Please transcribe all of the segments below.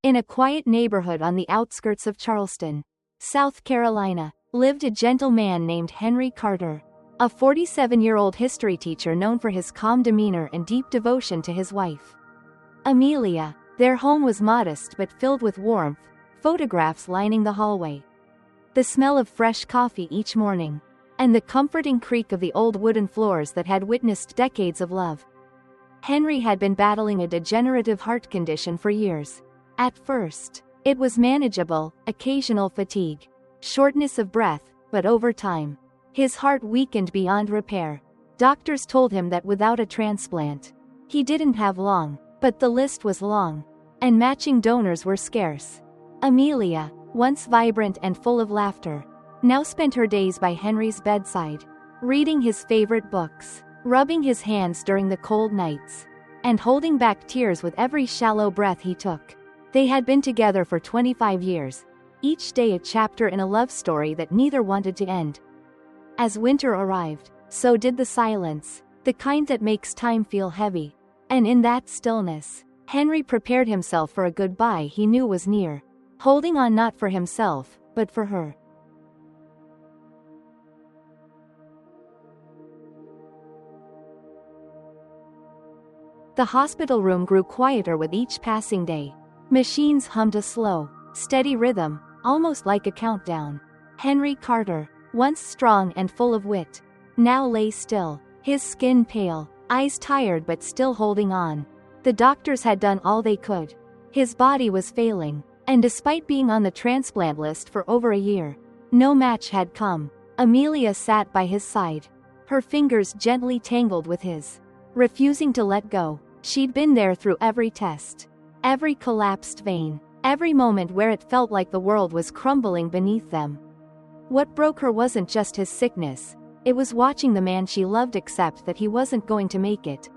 In a quiet neighborhood on the outskirts of Charleston, South Carolina, lived a gentleman named Henry Carter, a 47-year-old history teacher known for his calm demeanor and deep devotion to his wife, Amelia. Their home was modest but filled with warmth, photographs lining the hallway, the smell of fresh coffee each morning, and the comforting creak of the old wooden floors that had witnessed decades of love. Henry had been battling a degenerative heart condition for years. At first, it was manageable, occasional fatigue, shortness of breath, but over time, his heart weakened beyond repair. Doctors told him that without a transplant, he didn't have long, but the list was long, and matching donors were scarce. Amelia, once vibrant and full of laughter, now spent her days by Henry's bedside, reading his favorite books, rubbing his hands during the cold nights, and holding back tears with every shallow breath he took. They had been together for 25 years, each day a chapter in a love story that neither wanted to end. As winter arrived, so did the silence, the kind that makes time feel heavy. And in that stillness, Henry prepared himself for a goodbye he knew was near, holding on not for himself, but for her. The hospital room grew quieter with each passing day. Machines hummed a slow, steady rhythm, almost like a countdown. Henry Carter, once strong and full of wit, now lay still, his skin pale, eyes tired but still holding on. The doctors had done all they could. His body was failing, and despite being on the transplant list for over a year, no match had come. Amelia sat by his side, her fingers gently tangled with his, refusing to let go. She'd been there through every test, every collapsed vein, every moment where it felt like the world was crumbling beneath them. What broke her wasn't just his sickness, it was watching the man she loved accept that he wasn't going to make it.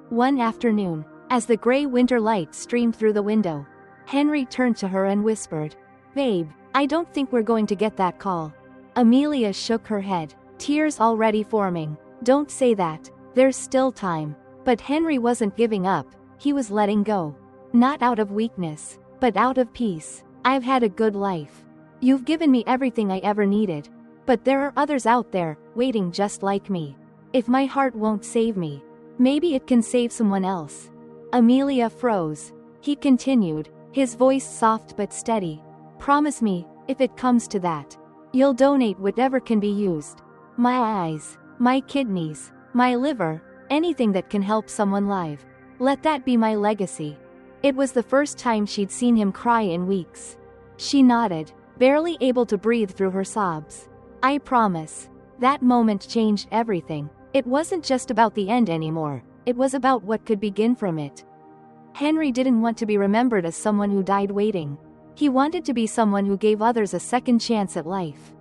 One afternoon, as the gray winter light streamed through the window, Henry turned to her and whispered, "Babe, I don't think we're going to get that call." Amelia shook her head, tears already forming. "Don't say that, there's still time." But Henry wasn't giving up, he was letting go. Not out of weakness, but out of peace. "I've had a good life. You've given me everything I ever needed. But there are others out there, waiting just like me. If my heart won't save me, maybe it can save someone else." Amelia froze. He continued, his voice soft but steady. "Promise me, if it comes to that, you'll donate whatever can be used. My eyes, my kidneys, my liver, anything that can help someone live. Let that be my legacy." It was the first time she'd seen him cry in weeks. She nodded, barely able to breathe through her sobs. "I promise." That moment changed everything. It wasn't just about the end anymore, it was about what could begin from it. Henry didn't want to be remembered as someone who died waiting. He wanted to be someone who gave others a second chance at life.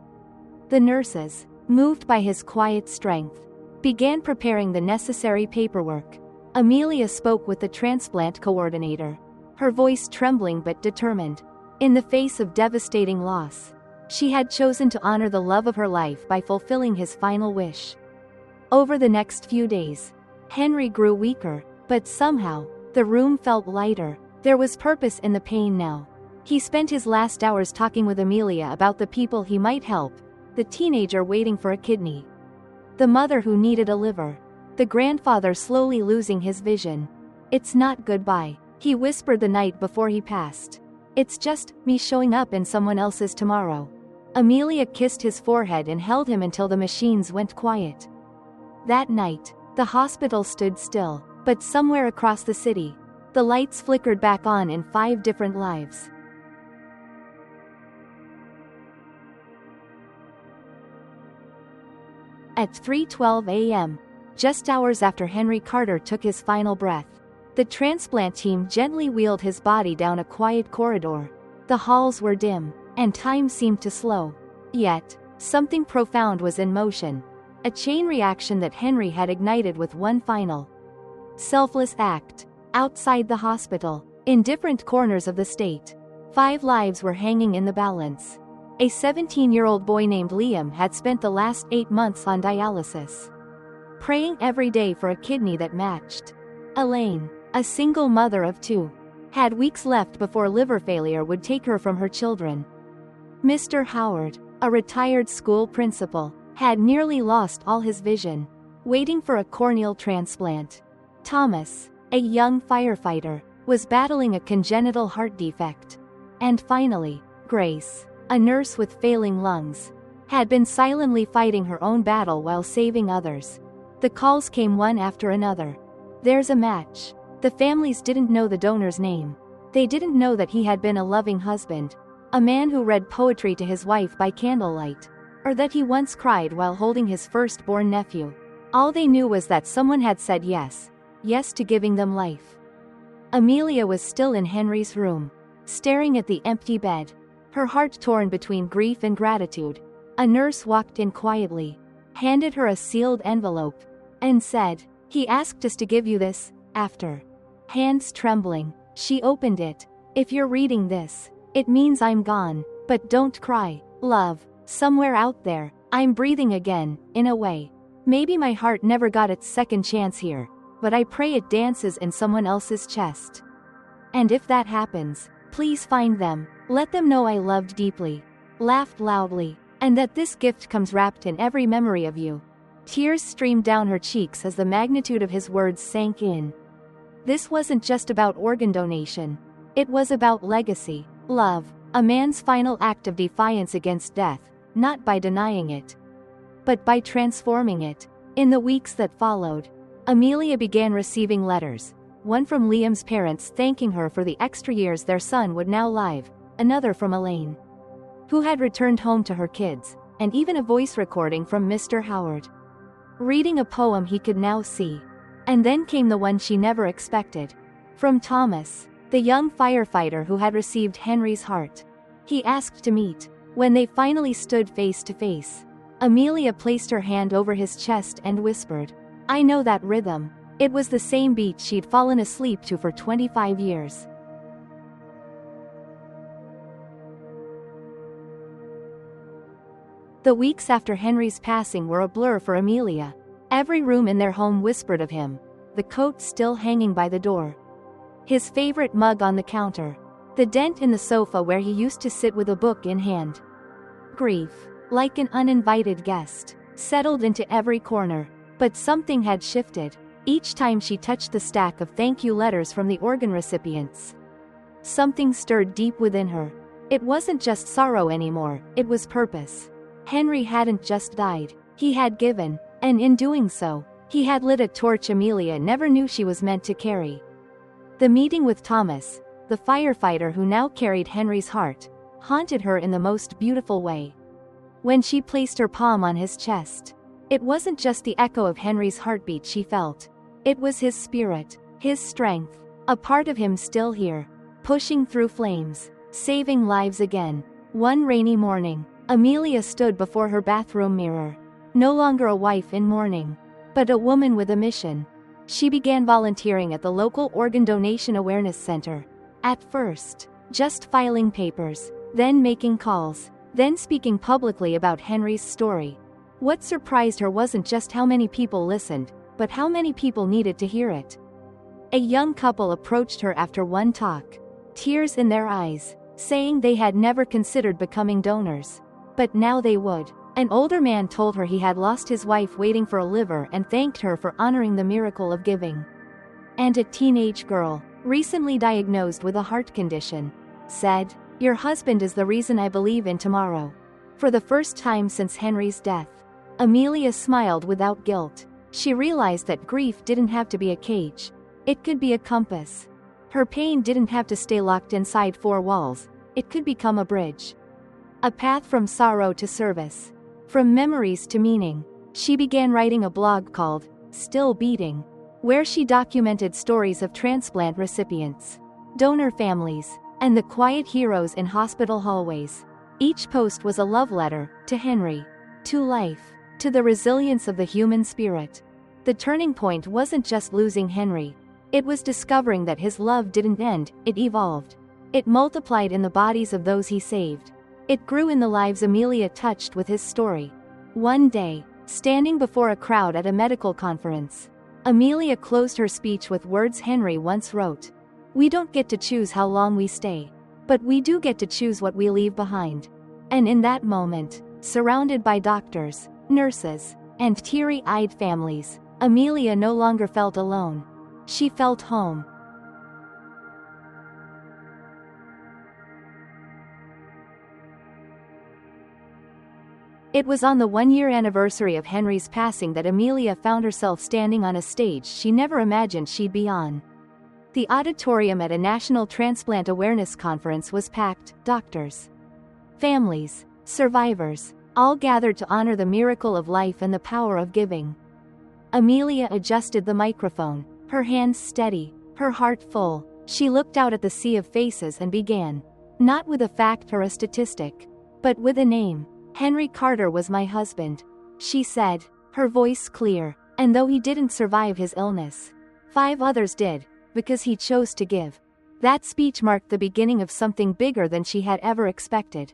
The nurses, moved by his quiet strength, began preparing the necessary paperwork. Amelia spoke with the transplant coordinator, her voice trembling but determined. In the face of devastating loss, she had chosen to honor the love of her life by fulfilling his final wish. Over the next few days, Henry grew weaker, but somehow, the room felt lighter. There was purpose in the pain now. He spent his last hours talking with Amelia about the people he might help, the teenager waiting for a kidney, the mother who needed a liver, the grandfather slowly losing his vision. "It's not goodbye," he whispered the night before he passed. "It's just me showing up in someone else's tomorrow." Amelia kissed his forehead and held him until the machines went quiet. That night, the hospital stood still, but somewhere across the city, the lights flickered back on in 5 different lives. At 3:12 a.m., just hours after Henry Carter took his final breath, the transplant team gently wheeled his body down a quiet corridor. The halls were dim, and time seemed to slow. Yet, something profound was in motion. A chain reaction that Henry had ignited with one final, selfless act. Outside the hospital, in different corners of the state, 5 lives were hanging in the balance. A 17-year-old boy named Liam had spent the last 8 months on dialysis, praying every day for a kidney that matched. Elaine, a single mother of 2, had weeks left before liver failure would take her from her children. Mr. Howard, a retired school principal, had nearly lost all his vision, waiting for a corneal transplant. Thomas, a young firefighter, was battling a congenital heart defect. And finally, Grace, a nurse with failing lungs, had been silently fighting her own battle while saving others. The calls came one after another. There's a match. The families didn't know the donor's name. They didn't know that he had been a loving husband, a man who read poetry to his wife by candlelight, or that he once cried while holding his firstborn nephew. All they knew was that someone had said yes to giving them life. Amelia was still in Henry's room, staring at the empty bed, her heart torn between grief and gratitude. A nurse walked in quietly, handed her a sealed envelope, and said, "He asked us to give you this." After hands trembling, she opened it. "If you're reading this, it means I'm gone, but don't cry, love. Somewhere out there, I'm breathing again, in a way. Maybe my heart never got its second chance here, but I pray it dances in someone else's chest. And if that happens, please find them, let them know I loved deeply, laughed loudly, and that this gift comes wrapped in every memory of you." Tears streamed down her cheeks as the magnitude of his words sank in. This wasn't just about organ donation. It was about legacy, love, a man's final act of defiance against death, not by denying it, but by transforming it. In the weeks that followed, Amelia began receiving letters, one from Liam's parents thanking her for the extra years their son would now live, another from Elaine, who had returned home to her kids, and even a voice recording from Mr. Howard, reading a poem he could now see. And then came the one she never expected, from Thomas, the young firefighter who had received Henry's heart. He asked to meet. When they finally stood face to face, Amelia placed her hand over his chest and whispered, "I know that rhythm." It was the same beat she'd fallen asleep to for 25 years. The weeks after Henry's passing were a blur for Amelia. Every room in their home whispered of him, the coat still hanging by the door, his favorite mug on the counter, the dent in the sofa where he used to sit with a book in hand. Grief, like an uninvited guest, settled into every corner. But something had shifted. Each time she touched the stack of thank you letters from the organ recipients, something stirred deep within her. It wasn't just sorrow anymore, it was purpose. Henry hadn't just died, he had given, and in doing so, he had lit a torch Amelia never knew she was meant to carry. The meeting with Thomas, the firefighter who now carried Henry's heart, haunted her in the most beautiful way. When she placed her palm on his chest, it wasn't just the echo of Henry's heartbeat she felt. It was his spirit, his strength, a part of him still here, pushing through flames, saving lives again. One rainy morning, Amelia stood before her bathroom mirror, no longer a wife in mourning, but a woman with a mission. She began volunteering at the local organ donation awareness center. At first, just filing papers, then making calls, then speaking publicly about Henry's story. What surprised her wasn't just how many people listened, but how many people needed to hear it. A young couple approached her after one talk, tears in their eyes, saying they had never considered becoming donors, but now they would. An older man told her he had lost his wife waiting for a liver and thanked her for honoring the miracle of giving. And a teenage girl, recently diagnosed with a heart condition, said, "Your husband is the reason I believe in tomorrow." For the first time since Henry's death, Amelia smiled without guilt. She realized that grief didn't have to be a cage. It could be a compass. Her pain didn't have to stay locked inside four walls. It could become a bridge. A path from sorrow to service. From memories to meaning. She began writing a blog called Still Beating, where she documented stories of transplant recipients, donor families, and the quiet heroes in hospital hallways. Each post was a love letter to Henry, to life, to the resilience of the human spirit. The turning point wasn't just losing Henry. It was discovering that his love didn't end, it evolved. It multiplied in the bodies of those he saved. It grew in the lives Amelia touched with his story. One day, standing before a crowd at a medical conference, Amelia closed her speech with words Henry once wrote. We don't get to choose how long we stay, but we do get to choose what we leave behind. And in that moment, surrounded by doctors, nurses, and teary-eyed families, Amelia no longer felt alone. She felt home. It was on the one-year anniversary of Henry's passing that Amelia found herself standing on a stage she never imagined she'd be on. The auditorium at a national transplant awareness conference was packed. Doctors, families, survivors, all gathered to honor the miracle of life and the power of giving. Amelia adjusted the microphone, her hands steady, her heart full. She looked out at the sea of faces and began, not with a fact or a statistic, but with a name. Henry Carter was my husband, she said, her voice clear, and though he didn't survive his illness, 5 others did, because he chose to give. That speech marked the beginning of something bigger than she had ever expected.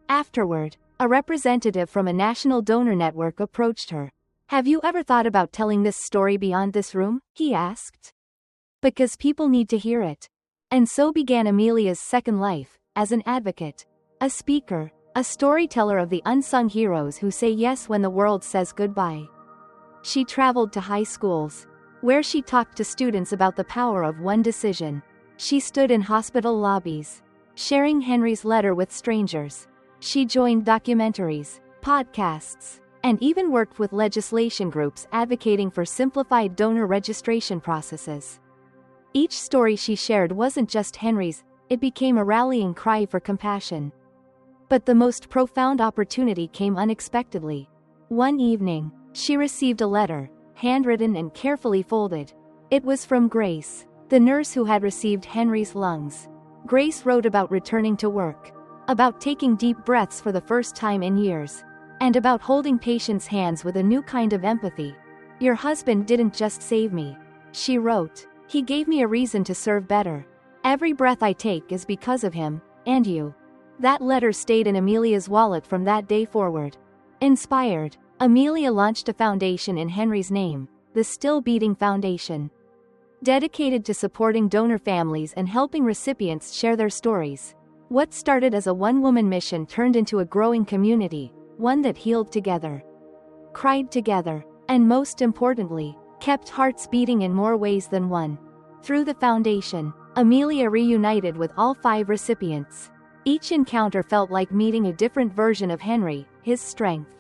Afterward, a representative from a national donor network approached her. Have you ever thought about telling this story beyond this room? He asked. Because people need to hear it. And so began Amelia's second life, as an advocate, a speaker, a storyteller of the unsung heroes who say yes when the world says goodbye. She traveled to high schools, where she talked to students about the power of one decision. She stood in hospital lobbies, sharing Henry's letter with strangers. She joined documentaries, podcasts, and even worked with legislation groups advocating for simplified donor registration processes. Each story she shared wasn't just Henry's, it became a rallying cry for compassion. But the most profound opportunity came unexpectedly. One evening, she received a letter, handwritten and carefully folded. It was from Grace, the nurse who had received Henry's lungs. Grace wrote about returning to work, about taking deep breaths for the first time in years, and about holding patients' hands with a new kind of empathy. Your husband didn't just save me, she wrote. He gave me a reason to serve better. Every breath I take is because of him, and you. That letter stayed in Amelia's wallet from that day forward. Inspired, Amelia launched a foundation in Henry's name, the Still Beating Foundation. Dedicated to supporting donor families and helping recipients share their stories. What started as a one-woman mission turned into a growing community, one that healed together, cried together, and most importantly, kept hearts beating in more ways than one. Through the foundation, Amelia reunited with all 5 recipients. Each encounter felt like meeting a different version of Henry, his strength,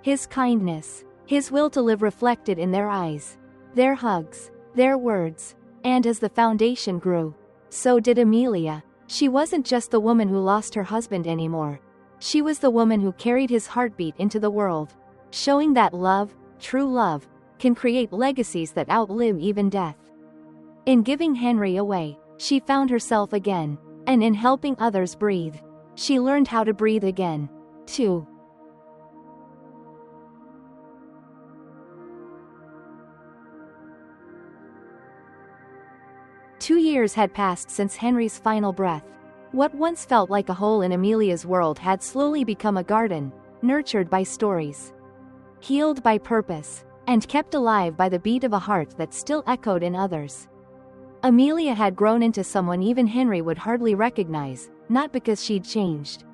his kindness, his will to live reflected in their eyes, their hugs, their words. And as the foundation grew, so did Amelia. She wasn't just the woman who lost her husband anymore. She was the woman who carried his heartbeat into the world, showing that love, true love, can create legacies that outlive even death. In giving Henry away, she found herself again, and in helping others breathe, she learned how to breathe again, too. Two years had passed since Henry's final breath. What once felt like a hole in Amelia's world had slowly become a garden, nurtured by stories, healed by purpose, and kept alive by the beat of a heart that still echoed in others. Amelia had grown into someone even Henry would hardly recognize, not because she'd changed,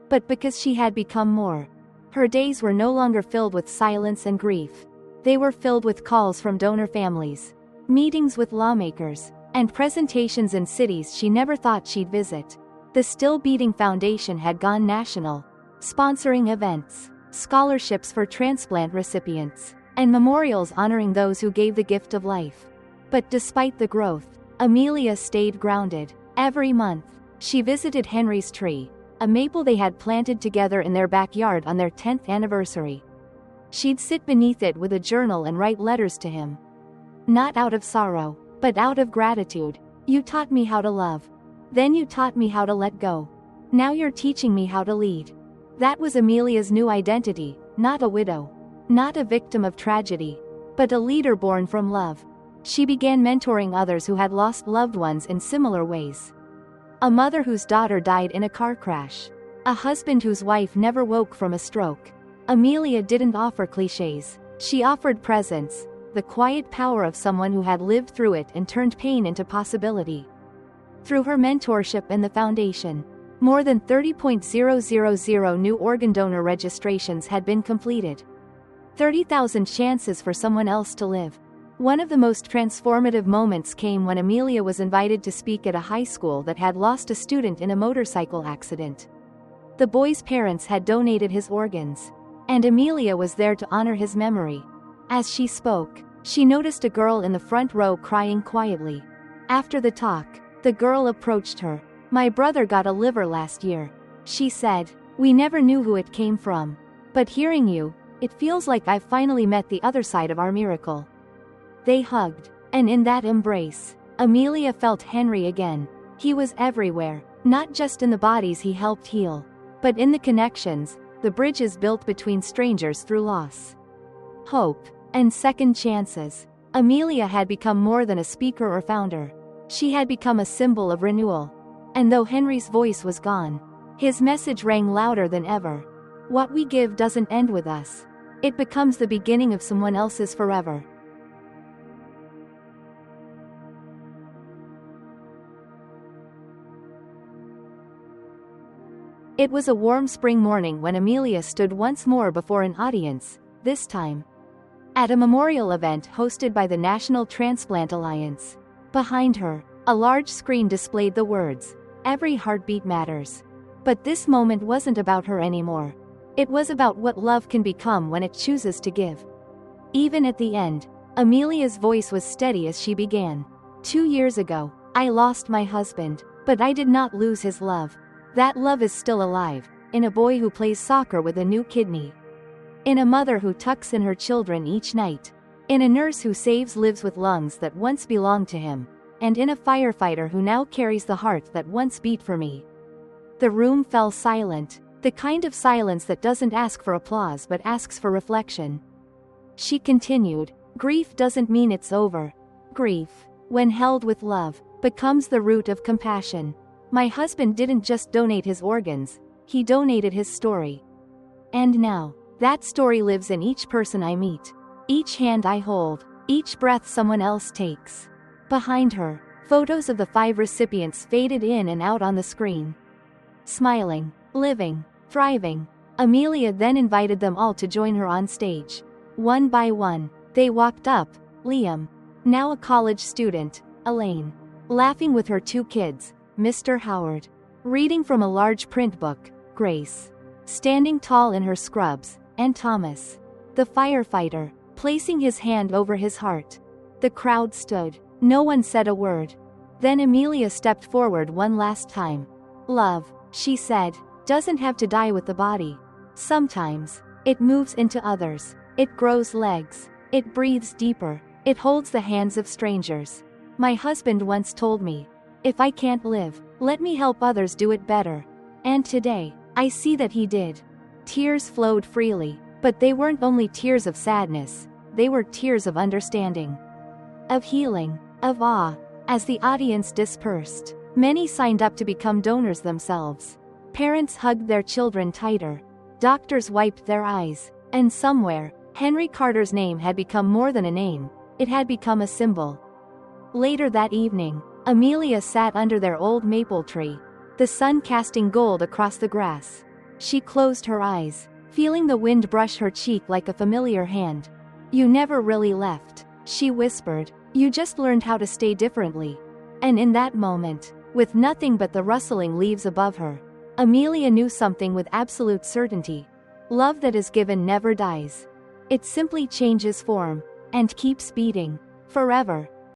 but because she had become more. Her days were no longer filled with silence and grief. They were filled with calls from donor families, meetings with lawmakers, and presentations in cities she never thought she'd visit. The Still Beating Foundation had gone national, sponsoring events, scholarships for transplant recipients, and memorials honoring those who gave the gift of life. But despite the growth, Amelia stayed grounded. Every month, she visited Henry's tree, a maple they had planted together in their backyard on their 10th anniversary. She'd sit beneath it with a journal and write letters to him. Not out of sorrow, but out of gratitude. You taught me how to love. Then you taught me how to let go. Now you're teaching me how to lead. That was Amelia's new identity, not a widow, not a victim of tragedy, but a leader born from love. She began mentoring others who had lost loved ones in similar ways. A mother whose daughter died in a car crash. A husband whose wife never woke from a stroke. Amelia didn't offer cliches. She offered presence. the quiet power of someone who had lived through it and turned pain into possibility. Through her mentorship and the foundation, more than 30,000 new organ donor registrations had been completed. 30,000 chances for someone else to live. One of the most transformative moments came when Amelia was invited to speak at a high school that had lost a student in a motorcycle accident. The boy's parents had donated his organs, and Amelia was there to honor his memory. As she spoke, she noticed a girl in the front row crying quietly. After the talk, the girl approached her. "My brother got a liver last year," she said. "We never knew who it came from. But hearing you, it feels like I've finally met the other side of our miracle." They hugged, and in that embrace, Amelia felt Henry again. He was everywhere, not just in the bodies he helped heal, but in the connections, the bridges built between strangers through loss, hope, and second chances. Amelia had become more than a speaker or founder. She had become a symbol of renewal. And though Henry's voice was gone, his message rang louder than ever. What we give doesn't end with us. It becomes the beginning of someone else's forever. It was a warm spring morning when Amelia stood once more before an audience, this time at a memorial event hosted by the National Transplant Alliance. Behind her, a large screen displayed the words, "Every heartbeat matters." But this moment wasn't about her anymore. It was about what love can become when it chooses to give. Even at the end, Amelia's voice was steady as she began. 2 years ago, I lost my husband, but I did not lose his love. That love is still alive, in a boy who plays soccer with a new kidney. In a mother who tucks in her children each night. In a nurse who saves lives with lungs that once belonged to him. And in a firefighter who now carries the heart that once beat for me. The room fell silent, the kind of silence that doesn't ask for applause but asks for reflection. She continued, "Grief doesn't mean it's over. Grief, when held with love, becomes the root of compassion. My husband didn't just donate his organs, he donated his story. And now, that story lives in each person I meet, each hand I hold, each breath someone else takes." Behind her, photos of the 5 recipients faded in and out on the screen. Smiling, living, thriving, Amelia then invited them all to join her on stage. One by one, they walked up, Liam, now a college student, Elaine, laughing with her 2 kids, Mr. Howard, reading from a large print book, Grace, standing tall in her scrubs, and Thomas, the firefighter, placing his hand over his heart. The crowd stood. No one said a word. Then Amelia stepped forward one last time. "Love," she said, "doesn't have to die with the body. Sometimes, it moves into others. It grows legs. It breathes deeper. It holds the hands of strangers. My husband once told me, if I can't live, let me help others do it better. And today, I see that he did." Tears flowed freely, but they weren't only tears of sadness, they were tears of understanding, of healing, of awe. As the audience dispersed, many signed up to become donors themselves. Parents hugged their children tighter. Doctors wiped their eyes. And somewhere, Henry Carter's name had become more than a name, it had become a symbol. Later that evening, Amelia sat under their old maple tree, the sun casting gold across the grass. She closed her eyes, feeling the wind brush her cheek like a familiar hand. "You never really left," she whispered. "You just learned how to stay differently." And in that moment, with nothing but the rustling leaves above her, Amelia knew something with absolute certainty. Love that is given never dies. It simply changes form, and keeps beating, forever.